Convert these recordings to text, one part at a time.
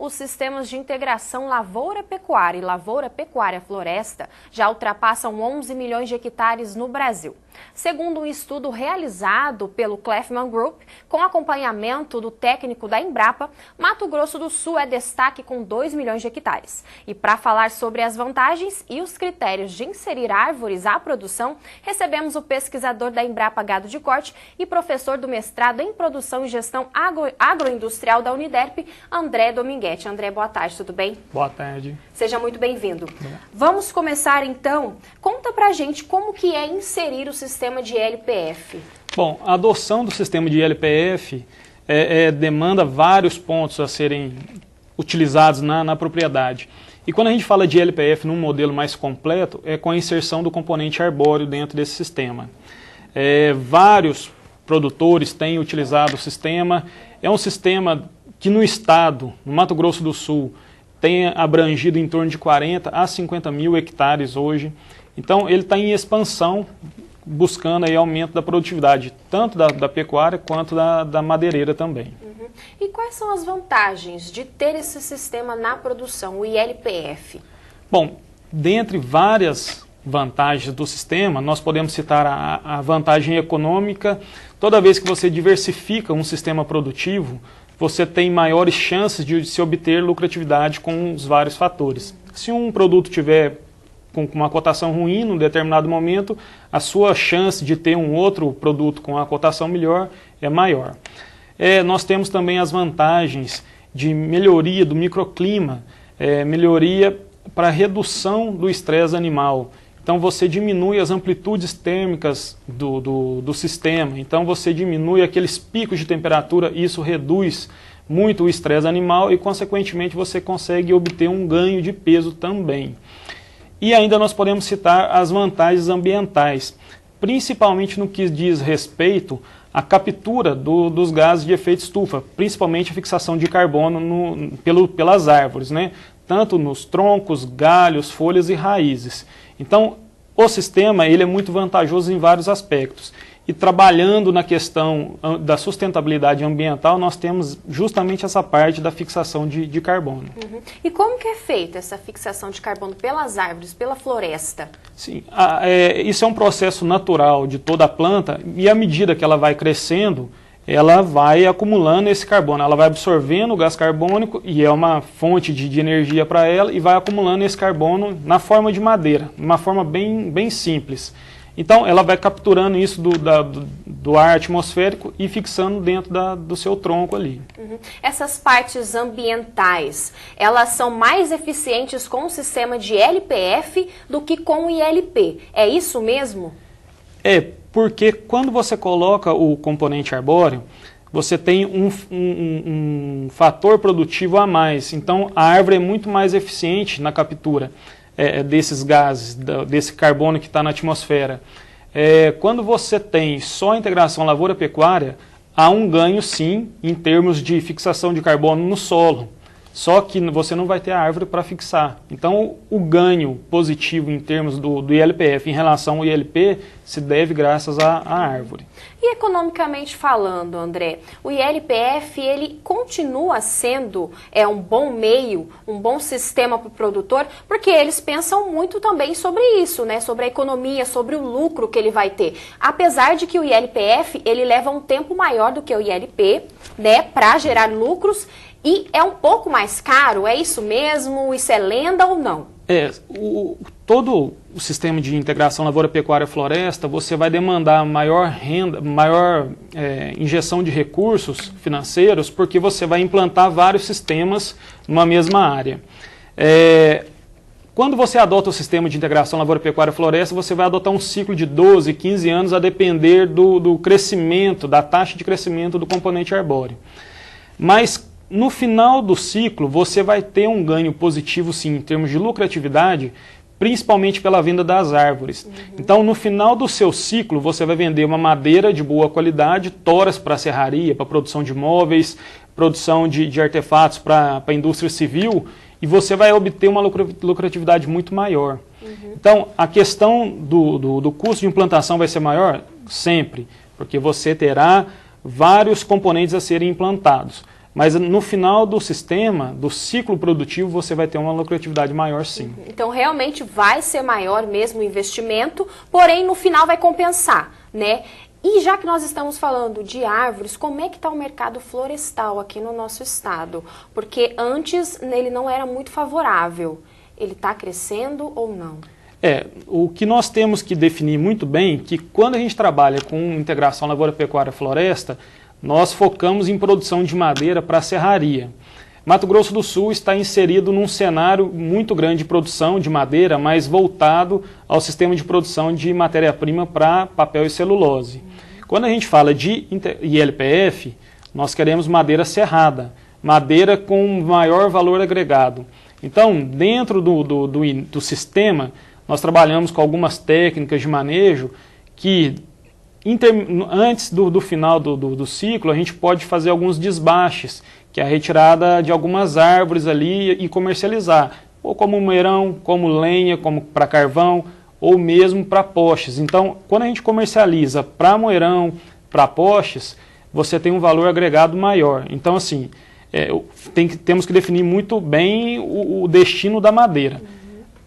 os sistemas de integração lavoura-pecuária e lavoura-pecuária-floresta já ultrapassam 11 milhões de hectares no Brasil. Segundo um estudo realizado pelo Kleffman Group, com acompanhamento do técnico da Embrapa, Mato Grosso do Sul é destaque com 2 milhões de hectares. E para falar sobre as vantagens e os critérios de inserir árvores à produção, recebemos o pesquisador da Embrapa Gado de Corte e professor do mestrado em Produção e Gestão Agroindustrial da Uniderp, André Dominguete. André, boa tarde, tudo bem? Boa tarde. Seja muito bem-vindo. Vamos começar então. Conta pra gente como que é inserir o sistema de LPF. Bom, a adoção do sistema de LPF demanda vários pontos a serem utilizados na propriedade. E quando a gente fala de LPF num modelo mais completo, é com a inserção do componente arbóreo dentro desse sistema. Vários produtores têm utilizado o sistema. É um sistema que no estado, no Mato Grosso do Sul, tem abrangido em torno de 40 a 50 mil hectares hoje. Então ele está em expansão, buscando aí aumento da produtividade, tanto da pecuária quanto da madeireira também. E quais são as vantagens de ter esse sistema na produção, o ILPF? Bom, dentre várias vantagens do sistema, nós podemos citar a vantagem econômica. Toda vez que você diversifica um sistema produtivo, você tem maiores chances de se obter lucratividade com os vários fatores. Se um produto tiver com uma cotação ruim num determinado momento, a sua chance de ter um outro produto com uma cotação melhor é maior. Nós temos também as vantagens de melhoria do microclima, melhoria para redução do estresse animal. Então você diminui as amplitudes térmicas do sistema, então você diminui aqueles picos de temperatura, isso reduz muito o estresse animal e consequentemente você consegue obter um ganho de peso também. E ainda nós podemos citar as vantagens ambientais, principalmente no que diz respeito à captura dos gases de efeito estufa, principalmente a fixação de carbono pelas árvores, né? Tanto nos troncos, galhos, folhas e raízes. Então, o sistema ele é muito vantajoso em vários aspectos. E trabalhando na questão da sustentabilidade ambiental, nós temos justamente essa parte da fixação de carbono. E como que é feita essa fixação de carbono pelas árvores, pela floresta? Sim, isso é um processo natural de toda a planta e à medida que ela vai crescendo, ela vai acumulando esse carbono, ela vai absorvendo o gás carbônico e é uma fonte de energia para ela e vai acumulando esse carbono na forma de madeira, de uma forma bem simples. Então ela vai capturando isso do ar atmosférico e fixando dentro do seu tronco ali. Essas partes ambientais, elas são mais eficientes com o sistema de LPF do que com o ILP. É isso mesmo? Porque quando você coloca o componente arbóreo, você tem um fator produtivo a mais. Então a árvore é muito mais eficiente na captura desses gases, desse carbono que está na atmosfera. Quando você tem só a integração lavoura-pecuária, há um ganho sim em termos de fixação de carbono no solo. Só que você não vai ter a árvore para fixar. Então, o ganho positivo em termos do ILPF em relação ao ILP se deve graças à árvore. E economicamente falando, André, o ILPF ele continua sendo um bom meio, um bom sistema para o produtor, porque eles pensam muito também sobre isso, né? Sobre a economia, sobre o lucro que ele vai ter. Apesar de que o ILPF ele leva um tempo maior do que o ILP, né, para gerar lucros. E é um pouco mais caro, é isso mesmo? Isso é lenda ou não? Todo o sistema de integração lavoura-pecuária-floresta, você vai demandar maior renda, injeção de recursos financeiros, porque você vai implantar vários sistemas numa mesma área. Quando você adota o sistema de integração lavoura-pecuária-floresta, você vai adotar um ciclo de 12, 15 anos a depender do crescimento, da taxa de crescimento do componente arbóreo. Mas no final do ciclo, você vai ter um ganho positivo, sim, em termos de lucratividade, principalmente pela venda das árvores. Então, no final do seu ciclo, você vai vender uma madeira de boa qualidade, toras para serraria, para produção de móveis, produção de artefatos para a indústria civil, e você vai obter uma lucratividade muito maior. Então, a questão do custo de implantação vai ser maior? Sempre, porque você terá vários componentes a serem implantados. mas no final do sistema, do ciclo produtivo, você vai ter uma lucratividade maior sim. Então realmente vai ser maior mesmo o investimento, porém no final vai compensar, né? E já que nós estamos falando de árvores, como é que está o mercado florestal aqui no nosso estado? Porque antes ele não era muito favorável. Ele está crescendo ou não? O que nós temos que definir muito bem é que quando a gente trabalha com integração lavoura-pecuária-floresta, nós focamos em produção de madeira para a serraria. Mato Grosso do Sul está inserido num cenário muito grande de produção de madeira, mas voltado ao sistema de produção de matéria-prima para papel e celulose. Quando a gente fala de ILPF, nós queremos madeira serrada, madeira com maior valor agregado. Então, dentro do sistema, nós trabalhamos com algumas técnicas de manejo que, antes do final do ciclo, a gente pode fazer alguns desbaches, que é a retirada de algumas árvores ali e comercializar, ou como moeirão, como lenha, como para carvão, ou mesmo para postes. Então, quando a gente comercializa para moeirão, para postes, você tem um valor agregado maior. Então, assim, temos que definir muito bem o destino da madeira.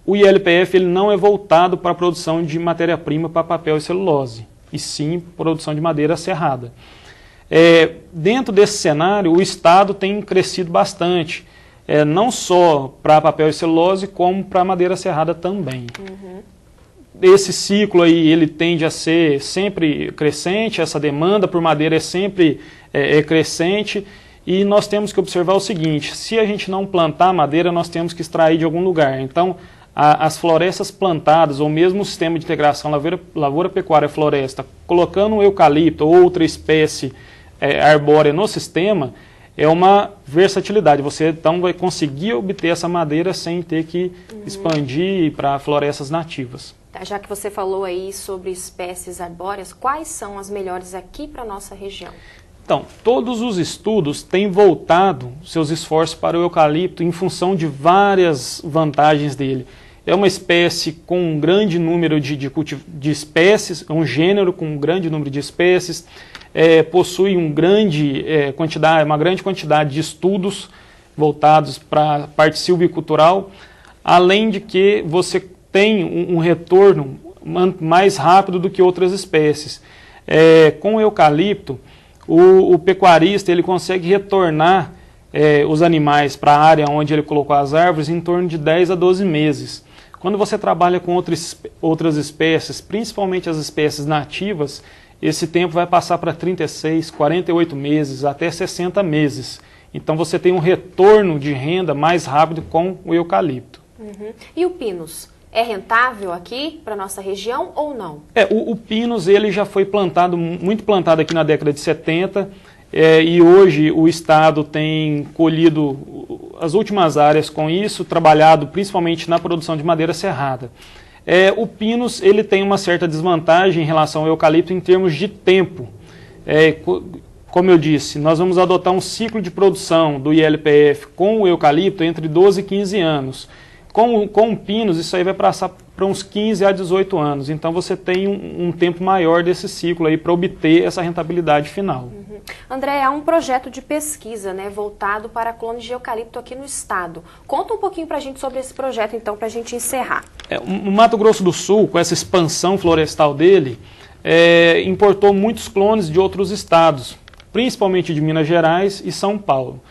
O ILPF ele não é voltado para a produção de matéria-prima para papel e celulose, e sim produção de madeira serrada. Dentro desse cenário, o Estado tem crescido bastante, não só para papel e celulose, como para madeira serrada também. Esse ciclo aí, ele tende a ser sempre crescente, essa demanda por madeira é sempre crescente, e nós temos que observar o seguinte: se a gente não plantar madeira, nós temos que extrair de algum lugar. Então, as florestas plantadas, ou mesmo o sistema de integração lavoura-pecuária-floresta, colocando um eucalipto ou outra espécie arbórea no sistema, é uma versatilidade. Você então vai conseguir obter essa madeira sem ter que expandir para florestas nativas. Já que você falou aí sobre espécies arbóreas, quais são as melhores aqui para a nossa região? Então, todos os estudos têm voltado seus esforços para o eucalipto em função de várias vantagens dele. É uma espécie com um grande número de espécies, é um gênero com um grande número de espécies, possui uma grande quantidade de estudos voltados para a parte silvicultural, além de que você tem um retorno mais rápido do que outras espécies. Com o eucalipto, o pecuarista ele consegue retornar os animais para a área onde ele colocou as árvores em torno de 10 a 12 meses. Quando você trabalha com outras espécies, principalmente as espécies nativas, esse tempo vai passar para 36, 48 meses, até 60 meses. Então você tem um retorno de renda mais rápido com o eucalipto. E o pinus? É rentável aqui para a nossa região ou não? O pinus ele já foi muito plantado aqui na década de 70, e hoje o Estado tem colhido as últimas áreas com isso, trabalhado principalmente na produção de madeira serrada. O pinus ele tem uma certa desvantagem em relação ao eucalipto em termos de tempo. Como eu disse, nós vamos adotar um ciclo de produção do ILPF com o eucalipto entre 12 e 15 anos. Com o pinus, isso aí vai passar para uns 15 a 18 anos. Então, você tem um tempo maior desse ciclo aí para obter essa rentabilidade final. André, há um projeto de pesquisa, né, voltado para clones de eucalipto aqui no estado. Conta um pouquinho para a gente sobre esse projeto, então, para a gente encerrar. O Mato Grosso do Sul, com essa expansão florestal dele, importou muitos clones de outros estados, principalmente de Minas Gerais e São Paulo.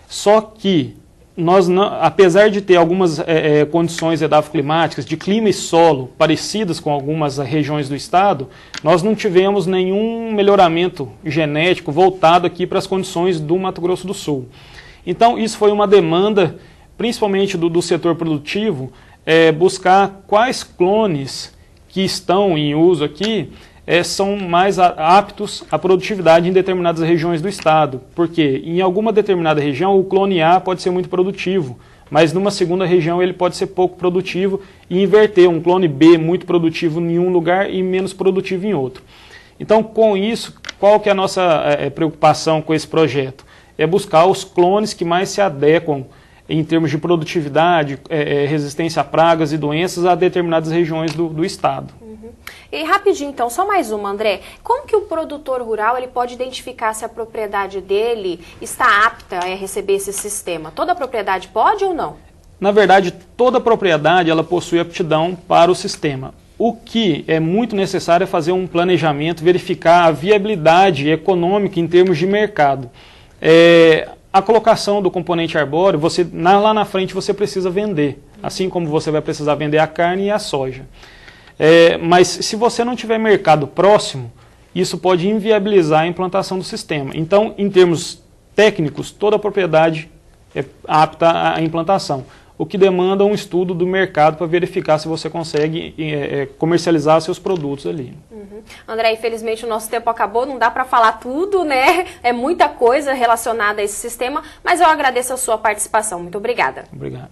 Só que nós não, apesar de ter algumas condições edafoclimáticas de clima e solo parecidas com algumas regiões do estado, nós não tivemos nenhum melhoramento genético voltado aqui para as condições do Mato Grosso do Sul. Então isso foi uma demanda, principalmente do setor produtivo, buscar quais clones que estão em uso aqui são mais aptos à produtividade em determinadas regiões do estado. Porque em alguma determinada região o clone A pode ser muito produtivo, mas numa segunda região ele pode ser pouco produtivo e inverter, um clone B muito produtivo em um lugar e menos produtivo em outro. Então, com isso, qual que é a nossa preocupação com esse projeto? É buscar os clones que mais se adequam em termos de produtividade, resistência a pragas e doenças a determinadas regiões do estado. E rapidinho, então, só mais uma, André. Como que o produtor rural ele pode identificar se a propriedade dele está apta a receber esse sistema? Toda propriedade pode ou não? Na verdade, toda propriedade ela possui aptidão para o sistema. O que é muito necessário é fazer um planejamento, verificar a viabilidade econômica em termos de mercado. A colocação do componente arbóreo, lá na frente você precisa vender, assim como você vai precisar vender a carne e a soja. Mas se você não tiver mercado próximo, isso pode inviabilizar a implantação do sistema. Então, em termos técnicos, toda propriedade é apta à implantação, o que demanda um estudo do mercado para verificar se você consegue comercializar seus produtos ali. André, infelizmente o nosso tempo acabou, não dá para falar tudo, né? É muita coisa relacionada a esse sistema, mas eu agradeço a sua participação. Muito obrigada. Obrigado.